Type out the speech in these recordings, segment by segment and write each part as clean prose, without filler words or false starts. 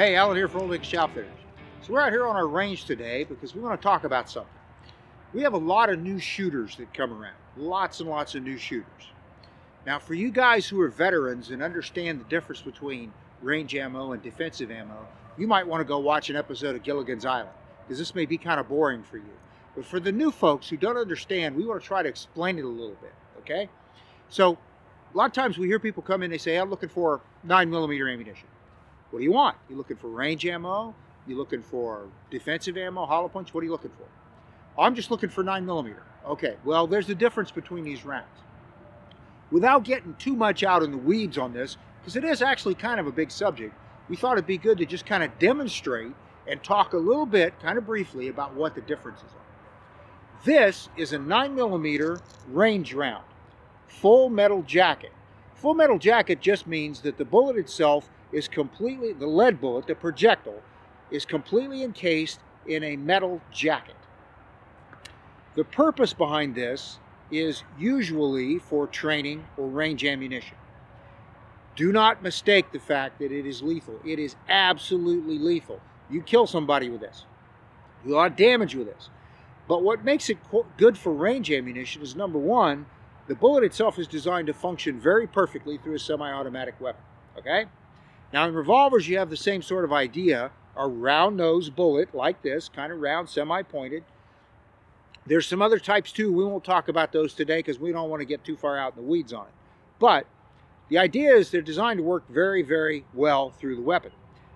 Hey, Alan here from Untitled Chapter. So we're out here on our range today because we want to talk about something. We have a lot of new shooters that come around. Lots and lots of new shooters. Now for you guys who are veterans and understand the difference between range ammo and defensive ammo, you might want to go watch an episode of Gilligan's Island, because this may be kind of boring for you. But for the new folks who don't understand, we want to try to explain it a little bit, okay? So a lot of times we hear people come in, they say, I'm looking for 9mm ammunition. What do you want? You looking for range ammo? You looking for defensive ammo, hollow points? What are you looking for? I'm just looking for 9mm. Okay, well, there's a difference between these rounds. Without getting too much out in the weeds on this, because it is actually kind of a big subject, we thought it'd be good to just kind of demonstrate and talk a little bit, kind of briefly, about what the differences are. This is a 9mm range round, full metal jacket. Full metal jacket just means that the bullet itself is completely, the lead bullet, the projectile, is completely encased in a metal jacket. The purpose behind this is usually for training or range ammunition. Do not mistake the fact that it is lethal. It is absolutely lethal. You kill somebody with this. You do a lot of damage with this. But what makes it good for range ammunition is, number one, the bullet itself is designed to function very perfectly through a semi-automatic weapon. Okay? Now in revolvers you have the same sort of idea, a round nose bullet like this, kind of round, semi-pointed. There's some other types too. We won't talk about those today because we don't want to get too far out in the weeds on it. But the idea is they're designed to work very, very well through the weapon.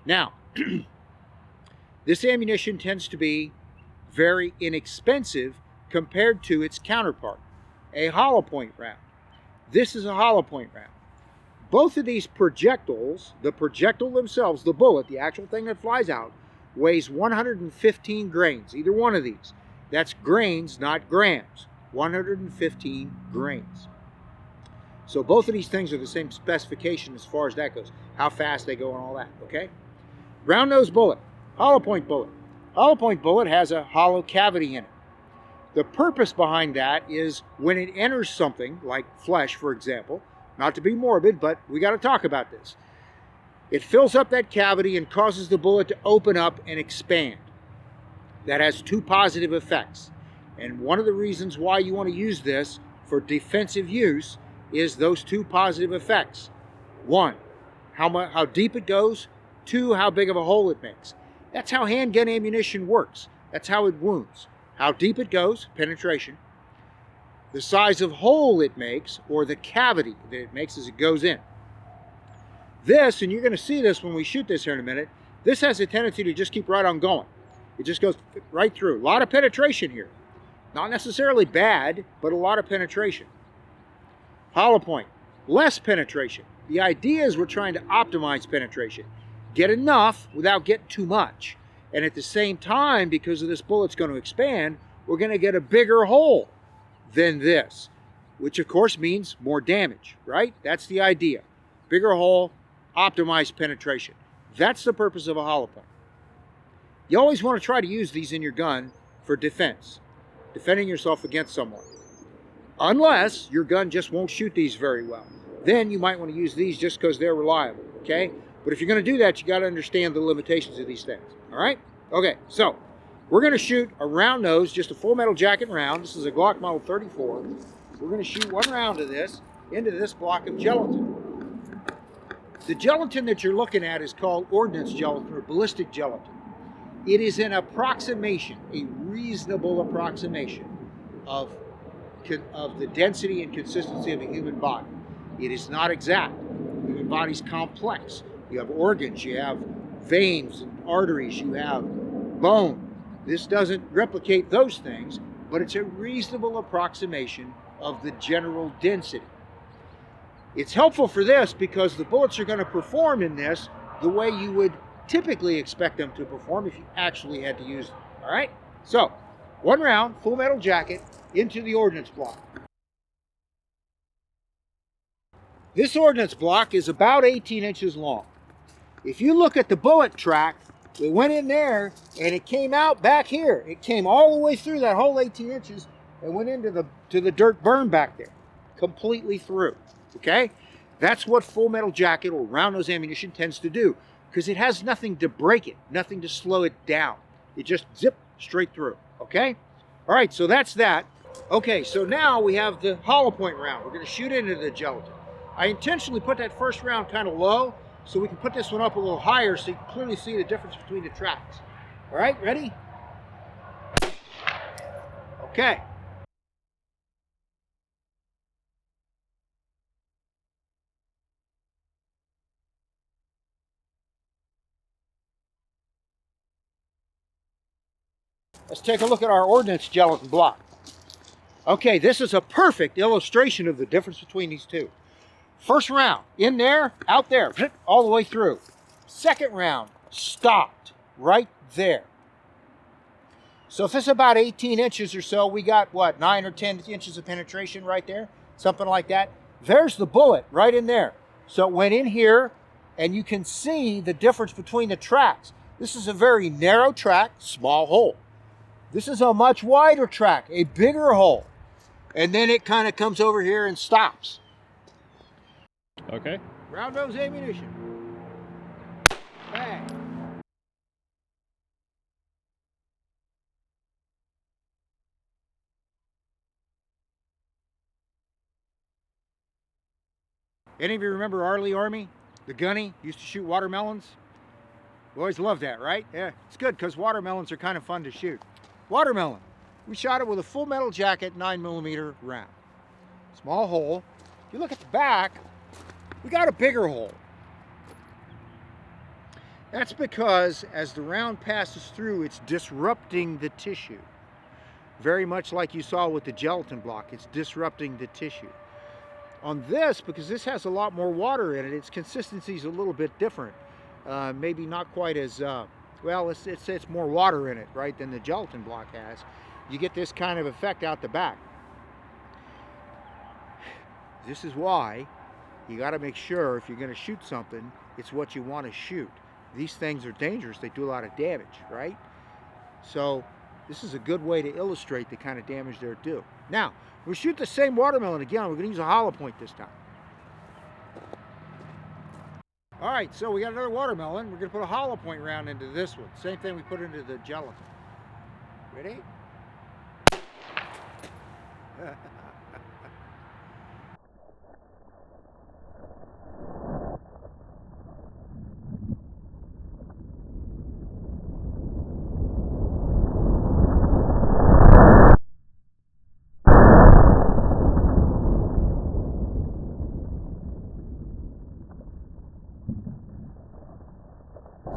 Now, this ammunition tends to be very inexpensive compared to its counterpart, a hollow point round. This is a hollow point round. Both of these projectiles, the projectile themselves, the bullet, the actual thing that flies out, weighs 115 grains, either one of these. That's grains, not grams. 115 grains. So both of these things are the same specification as far as that goes, how fast they go and all that, okay? Round nose bullet, hollow point bullet. Hollow point bullet has a hollow cavity in it. The purpose behind that is when it enters something, like flesh, for example, not to be morbid, but we got to talk about this. It fills up that cavity and causes the bullet to open up and expand. That has two positive effects. And one of the reasons why you want to use this for defensive use is those two positive effects. One, how deep it goes. Two, how big of a hole it makes. That's how handgun ammunition works. That's how it wounds. How deep it goes, penetration. The size of hole it makes, or the cavity that it makes as it goes in. This, and you're going to see this when we shoot this here in a minute, this has a tendency to just keep right on going. It just goes right through. A lot of penetration here. Not necessarily bad, but a lot of penetration. Hollow point, less penetration. The idea is we're trying to optimize penetration. Get enough without getting too much. And at the same time, because of this bullet's going to expand, we're going to get a bigger hole than this, which of course means more damage, right? That's the idea. Bigger hole, optimized penetration. That's the purpose of a hollow point. You always want to try to use these in your gun for defense, defending yourself against someone. Unless your gun just won't shoot these very well. Then you might want to use these just because they're reliable, okay? But if you're going to do that, you got to understand the limitations of these things, all right? Okay, so we're going to shoot a round nose, just a full metal jacket round. This is a Glock Model 34. We're going to shoot one round of this into this block of gelatin. The gelatin that you're looking at is called ordnance gelatin or ballistic gelatin. It is an approximation, a reasonable approximation of the density and consistency of a human body. It is not exact. The human body's complex. You have organs, you have veins and arteries, you have bone. This doesn't replicate those things, but it's a reasonable approximation of the general density. It's helpful for this because the bullets are going to perform in this the way you would typically expect them to perform if you actually had to use them. All right? So, one round, full metal jacket, into the ordnance block. This ordnance block is about 18 inches long. If you look at the bullet track, it went in there and it came out back here. It came all the way through that whole 18 inches and went into the dirt burn back there, completely through. Okay? That's what full metal jacket or round nose ammunition tends to do. because it has nothing to break it, nothing to slow it down. It just zip straight through, okay? All right, so that's that. Okay, so now we have the hollow point round. We're gonna shoot into the gelatin. I intentionally put that first round kind of low so we can put this one up a little higher so you can clearly see the difference between the tracks. All right, ready? Okay. Let's take a look at our ordnance gelatin block. Okay, this is a perfect illustration of the difference between these two. First round, in there, out there, all the way through. Second round, stopped right there. So if it's about 18 inches or so, we got what, 9 or 10 inches of penetration right there? Something like that. There's the bullet right in there. So it went in here, and you can see the difference between the tracks. This is a very narrow track, small hole. This is a much wider track, a bigger hole. And then it kind of comes over here and stops. Okay. Round nose ammunition. Bang. Any of you remember Arlie Army? The gunny used to shoot watermelons? We always loved that, right? Yeah, it's good because watermelons are kind of fun to shoot. Watermelon. We shot it with a full metal jacket 9mm round. Small hole. If you look at the back, we got a bigger hole. That's because as the round passes through, it's disrupting the tissue. Very much like you saw with the gelatin block, it's disrupting the tissue. On this, because this has a lot more water in it, its consistency is a little bit different. Maybe not quite as, well, it's more water in it, right, than the gelatin block has. You get this kind of effect out the back. This is why you got to make sure if you're going to shoot something, it's what you want to shoot. These things are dangerous. They do a lot of damage, right? So this is a good way to illustrate the kind of damage they're due. Now, we'll shoot the same watermelon again. We're going to use a hollow point this time. All right, so we got another watermelon. We're going to put a hollow point round into this one. Same thing we put into the gelatin. Ready?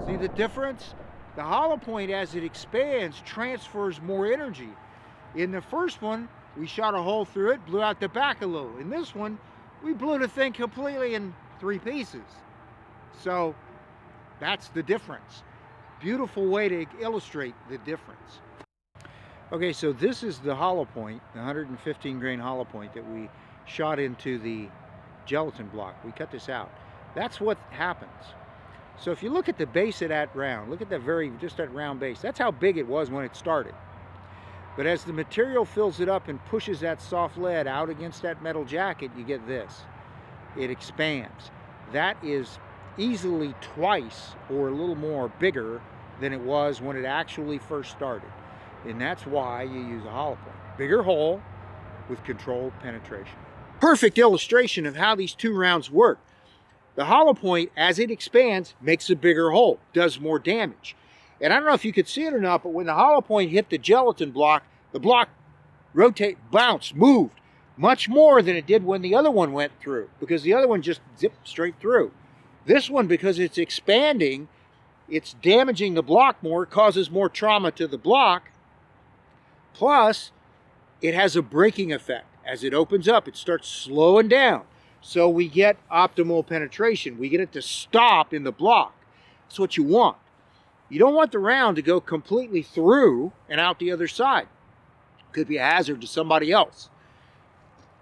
See the difference? The hollow point, as it expands, transfers more energy. In the first one, we shot a hole through it, blew out the back a little. In this one, we blew the thing completely in 3 pieces. So that's the difference. Beautiful way to illustrate the difference. Okay, so this is the hollow point, the 115 grain hollow point that we shot into the gelatin block. We cut this out. That's what happens. So if you look at the base of that round, look at that just that round base. That's how big it was when it started. But as the material fills it up and pushes that soft lead out against that metal jacket, you get this. It expands. That is easily twice or a little more bigger than it was when it actually first started. And that's why you use a hollow point. Bigger hole with controlled penetration. Perfect illustration of how these 2 rounds work. The hollow point, as it expands, makes a bigger hole, does more damage. And I don't know if you could see it or not, but when the hollow point hit the gelatin block, the block bounced, moved much more than it did when the other one went through, because the other one just zipped straight through. This one, because it's expanding, it's damaging the block more, causes more trauma to the block, plus it has a braking effect. As it opens up, it starts slowing down. So we get optimal penetration. We get it to stop in the block. That's what you want. You don't want the round to go completely through and out the other side. Could be a hazard to somebody else.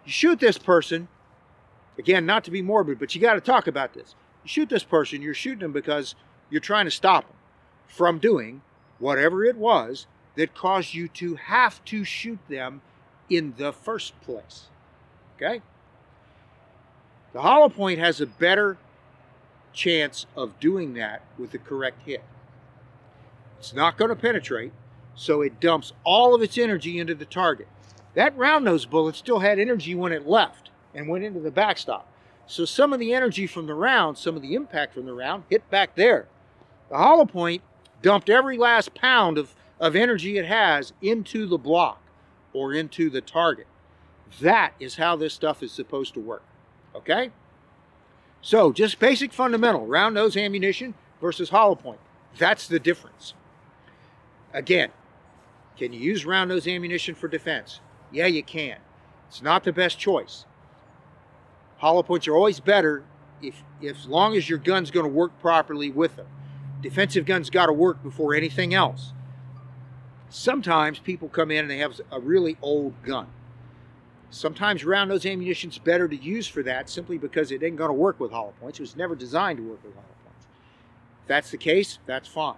You shoot this person, again, not to be morbid, but you got to talk about this. You shoot this person, you're shooting them because you're trying to stop them from doing whatever it was that caused you to have to shoot them in the first place. Okay? The hollow point has a better chance of doing that with the correct hit. It's not going to penetrate, so it dumps all of its energy into the target. That round nose bullet still had energy when it left and went into the backstop. So some of the energy from the round, some of the impact from the round hit back there. The hollow point dumped every last pound of energy it has into the block or into the target. That is how this stuff is supposed to work. Okay? So just basic fundamental, round nose ammunition versus hollow point. That's the difference. Again, can you use round nose ammunition for defense? Yeah, you can. It's not the best choice. Hollow points are always better if as long as your gun's going to work properly with them. Defensive guns got to work before anything else. Sometimes people come in and they have a really old gun. Sometimes round nose ammunition is better to use for that simply because it ain't going to work with hollow points. It was never designed to work with hollow points. If that's the case, that's fine.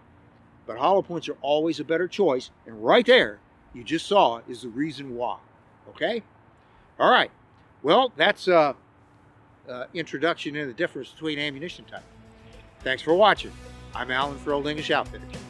But hollow points are always a better choice, and right there, you just saw, is the reason why. Okay? All right. Well, that's introduction and the difference between ammunition type. Thanks for watching. I'm Alan for Old English Outfitters.